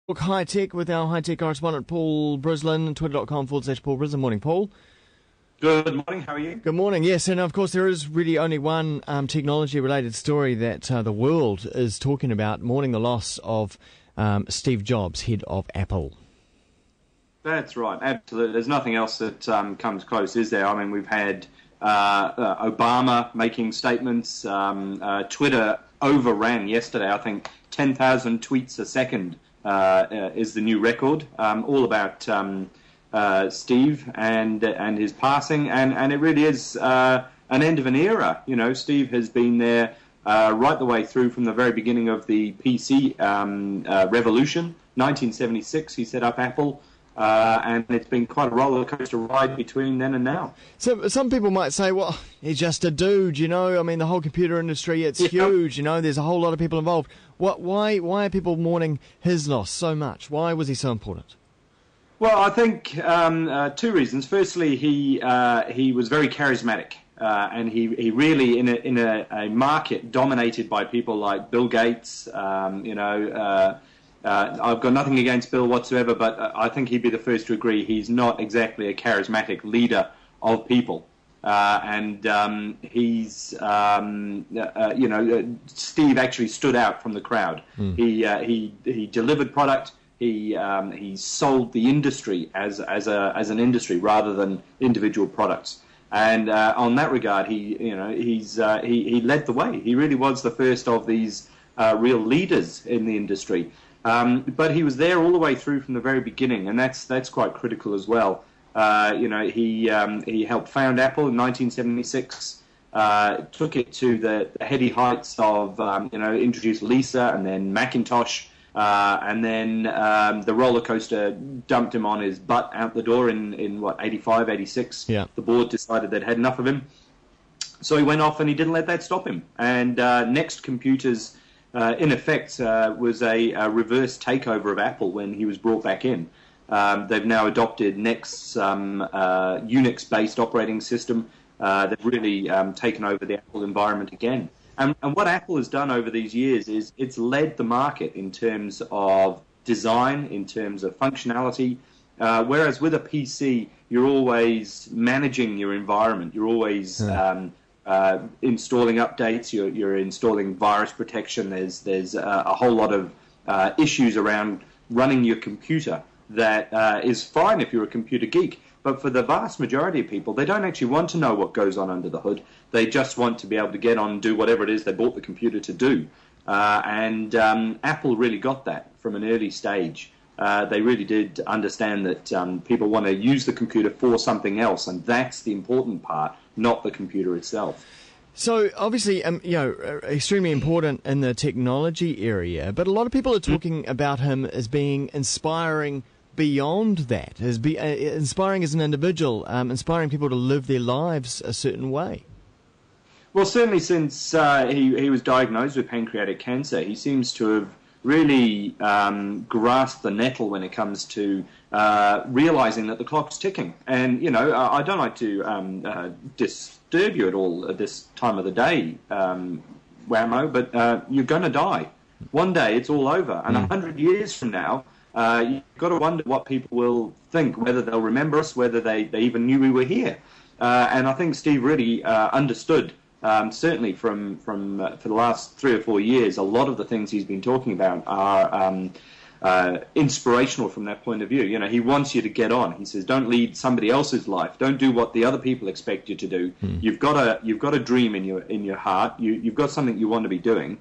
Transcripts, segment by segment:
Look, high tech with our high tech correspondent Paul Brislen, twitter.com/Paul Brislen. Morning, Paul. Good morning, how are you? Good morning, yes, and of course there is really only one technology-related story that the world is talking about, mourning the loss of Steve Jobs, head of Apple. That's right, absolutely. There's nothing else that comes close, is there? I mean, we've had Obama making statements. Twitter overran yesterday, I think 10,000 tweets a second is the new record, all about Steve and his passing, and it really is an end of an era. You know, Steve has been there right the way through from the very beginning of the PC revolution. 1976, he set up Apple. And it's been quite a roller coaster ride between then and now. So some people might say, well, he's just a dude, you know. I mean, the whole computer industry, it's huge, you know. There's a whole lot of people involved. Why are people mourning his loss so much? Why was he so important? Well, I think two reasons. Firstly, he was very charismatic, and he really in a market dominated by people like Bill Gates, I've got nothing against Bill whatsoever, but I think he'd be the first to agree he's not exactly a charismatic leader of people. Steve actually stood out from the crowd. He delivered product. He sold the industry as an industry rather than individual products. And on that regard, he led the way. He really was the first of these real leaders in the industry. But he was there all the way through from the very beginning, and that's quite critical as well. He helped found Apple in 1976, took it to the heady heights of, introduced Lisa and then Macintosh, and then the roller coaster dumped him on his butt out the door in 85, 86. Yeah. The board decided they'd had enough of him. So he went off and he didn't let that stop him. And Next Computers, in effect, was a reverse takeover of Apple when he was brought back in. They've now adopted Next's Unix-based operating system. They've really taken over the Apple environment again. And what Apple has done over these years is it's led the market in terms of design, in terms of functionality, whereas with a PC, you're always managing your environment. You're always installing updates, you're installing virus protection. There's a whole lot of issues around running your computer that is fine if you're a computer geek. But for the vast majority of people, they don't actually want to know what goes on under the hood. They just want to be able to get on and do whatever it is they bought the computer to do. Apple really got that from an early stage. They really did understand that people want to use the computer for something else, and that's the important part, not the computer itself. So obviously, extremely important in the technology area, but a lot of people are talking about him as being inspiring beyond that, as inspiring as an individual, inspiring people to live their lives a certain way. Well, certainly since he was diagnosed with pancreatic cancer, he seems to have really grasped the nettle when it comes to realizing that the clock's ticking. And, I don't like to disturb you at all at this time of the day, Wammo, but you're going to die. One day it's all over. And 100 years from now, you've got to wonder what people will think, whether they'll remember us, whether they even knew we were here. And I think Steve really understood. Certainly from for the last 3 or 4 years, a lot of the things he's been talking about are inspirational from that point of view. He wants you to get on. He says, don't lead somebody else's life. Don't do what the other people expect you to do. You've got a dream in your heart. You've got something you want to be doing.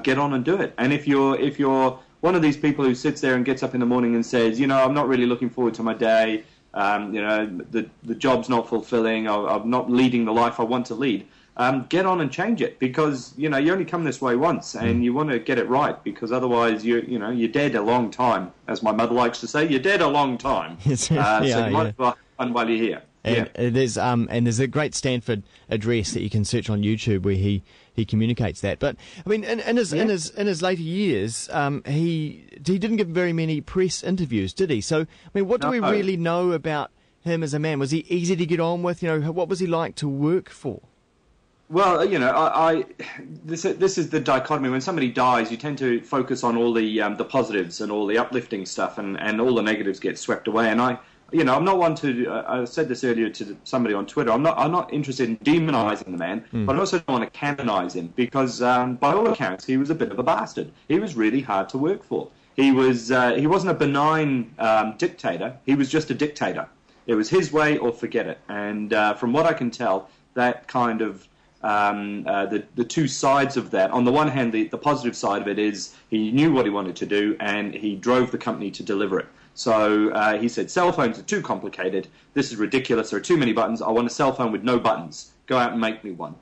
Get on and do it. And if you're one of these people who sits there and gets up in the morning and says, I'm not really looking forward to my day. The job's not fulfilling. I'm not leading the life I want to lead. Get on and change it, because you only come this way once, and you want to get it right, because otherwise you're dead a long time, as my mother likes to say. You're dead a long time. So you might as well have fun while you're here. And there's a great Stanford address that you can search on YouTube where he communicates that. But I mean, in his later years, he didn't give very many press interviews, did he? So I mean, what do we really know about him as a man? Was he easy to get on with? What was he like to work for? Well, this is the dichotomy. When somebody dies, you tend to focus on all the positives and all the uplifting stuff, and all the negatives get swept away. And I'm not one to. I said this earlier to somebody on Twitter. I'm not interested in demonizing the man, but I also don't want to canonize him because, by all accounts, he was a bit of a bastard. He was really hard to work for. He wasn't a benign dictator. He was just a dictator. It was his way or forget it. And from what I can tell, that kind of the two sides of that. On the one hand, the positive side of it is he knew what he wanted to do and he drove the company to deliver it. So he said, cell phones are too complicated. This is ridiculous. There are too many buttons. I want a cell phone with no buttons. Go out and make me one.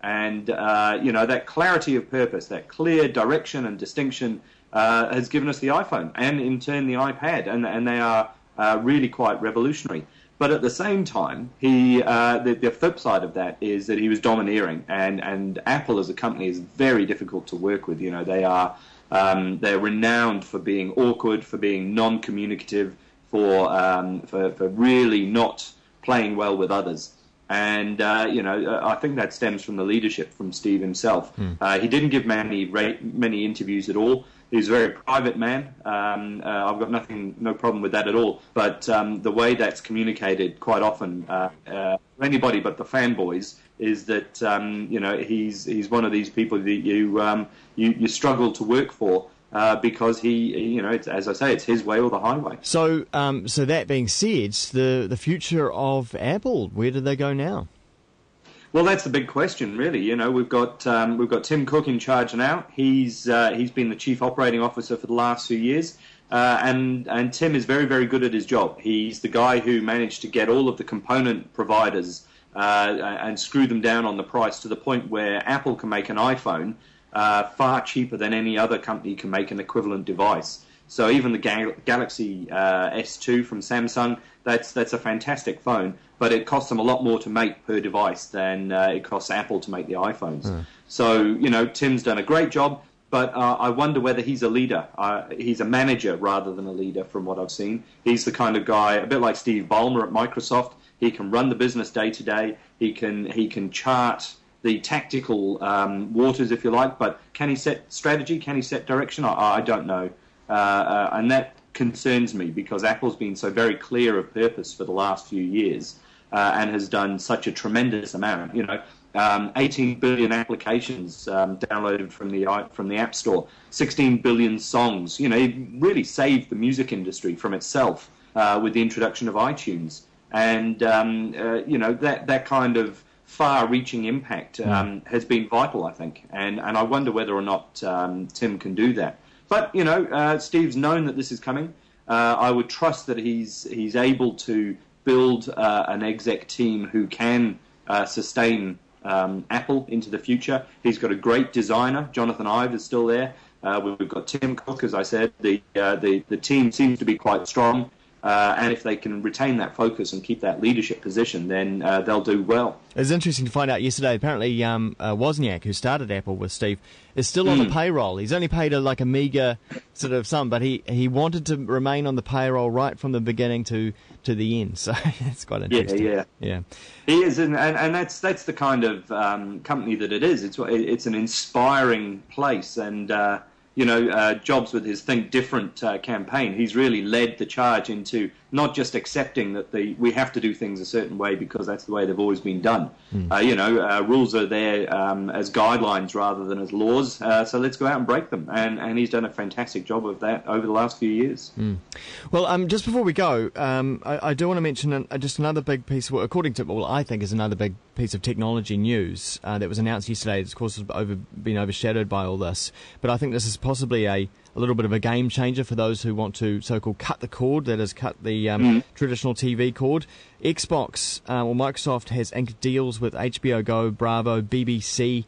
And, that clarity of purpose, that clear direction and distinction has given us the iPhone and, in turn, the iPad. And they are really quite revolutionary. But at the same time, the flip side of that is that he was domineering, and Apple as a company is very difficult to work with. They're renowned for being awkward, for being non-communicative, for really not playing well with others. And I think that stems from the leadership from Steve himself. He didn't give many interviews at all. He's a very private man. I've got no problem with that at all. But the way that's communicated quite often, anybody but the fanboys, is that he's one of these people that you struggle to work for because as I say, it's his way or the highway. So that being said, the future of Apple, where do they go now? Well, that's the big question, really. We've got Tim Cook in charge now. He's been the chief operating officer for the last few years, and Tim is very, very good at his job. He's the guy who managed to get all of the component providers and screw them down on the price to the point where Apple can make an iPhone far cheaper than any other company can make an equivalent device. So even the Galaxy S2 from Samsung, that's a fantastic phone, but it costs them a lot more to make per device than it costs Apple to make the iPhones. So, Tim's done a great job, but I wonder whether he's a leader. He's a manager rather than a leader from what I've seen. He's the kind of guy, a bit like Steve Ballmer at Microsoft. He can run the business day to day. He can chart the tactical waters, if you like, but can he set strategy? Can he set direction? I don't know. And that concerns me because Apple's been so very clear of purpose for the last few years and has done such a tremendous amount. 18 billion applications downloaded from the App Store, 16 billion songs. It really saved the music industry from itself with the introduction of iTunes. And, that kind of far-reaching impact has been vital, I think. And I wonder whether or not Tim can do that. But, Steve's known that this is coming. I would trust that he's able to build an exec team who can sustain Apple into the future. He's got a great designer. Jonathan Ive is still there. We've got Tim Cook, as I said. The team seems to be quite strong. And if they can retain that focus and keep that leadership position, then they'll do well. It was interesting to find out yesterday, apparently Wozniak, who started Apple with Steve, is still on the payroll. He's only paid a meager sort of sum, but he wanted to remain on the payroll right from the beginning to the end. So it's quite interesting. Yeah. He is, and that's the kind of company that it is. It's an inspiring place, and Jobs with his Think Different campaign, he's really led the charge into not just accepting that we have to do things a certain way because that's the way they've always been done. Rules are there as guidelines rather than as laws, so let's go out and break them. And he's done a fantastic job of that over the last few years. Well, just before we go, I do want to mention just another big piece, I think is another big piece of technology news that was announced yesterday. Of course, has been overshadowed by all this, but I think this is possibly a little bit of a game changer for those who want to so-called cut the cord, that is, cut the traditional TV cord. Xbox, Microsoft has inked deals with HBO Go, Bravo, BBC,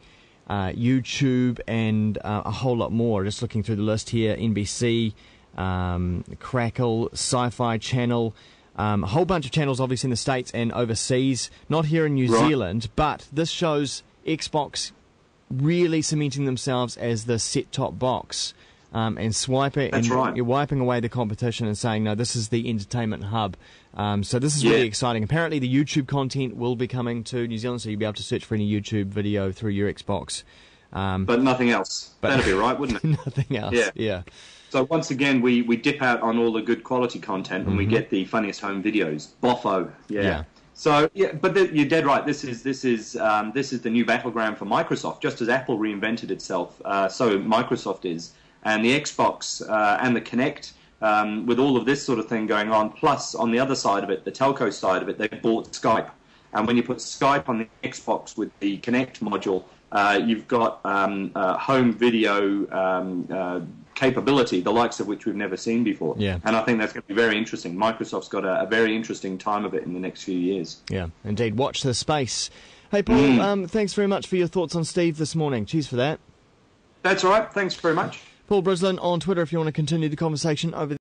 YouTube, and a whole lot more. Just looking through the list here, NBC, Crackle, Sci-Fi Channel, a whole bunch of channels obviously in the States and overseas, not here in New Zealand, but this shows Xbox really cementing themselves as the set-top box and swiping. That's right. You're wiping away the competition and saying, no, this is the entertainment hub. So this is really exciting. Apparently the YouTube content will be coming to New Zealand, so you'll be able to search for any YouTube video through your Xbox. But nothing else. That'd be right, wouldn't it? Nothing else, yeah. So once again, we dip out on all the good quality content, and we get the funniest home videos. Boffo, yeah. So but you're dead right. This is the new battleground for Microsoft. Just as Apple reinvented itself, so Microsoft is, and the Xbox and the Kinect, with all of this sort of thing going on. Plus, on the other side of it, the telco side of it, they bought Skype, and when you put Skype on the Xbox with the Kinect module, you've got home video capability, the likes of which we've never seen before. Yeah. And I think that's going to be very interesting. Microsoft's got a very interesting time of it in the next few years. Yeah, indeed. Watch the space. Hey, Paul, thanks very much for your thoughts on Steve this morning. Cheers for that. That's all right. Thanks very much. Paul Brislen on Twitter if you want to continue the conversation over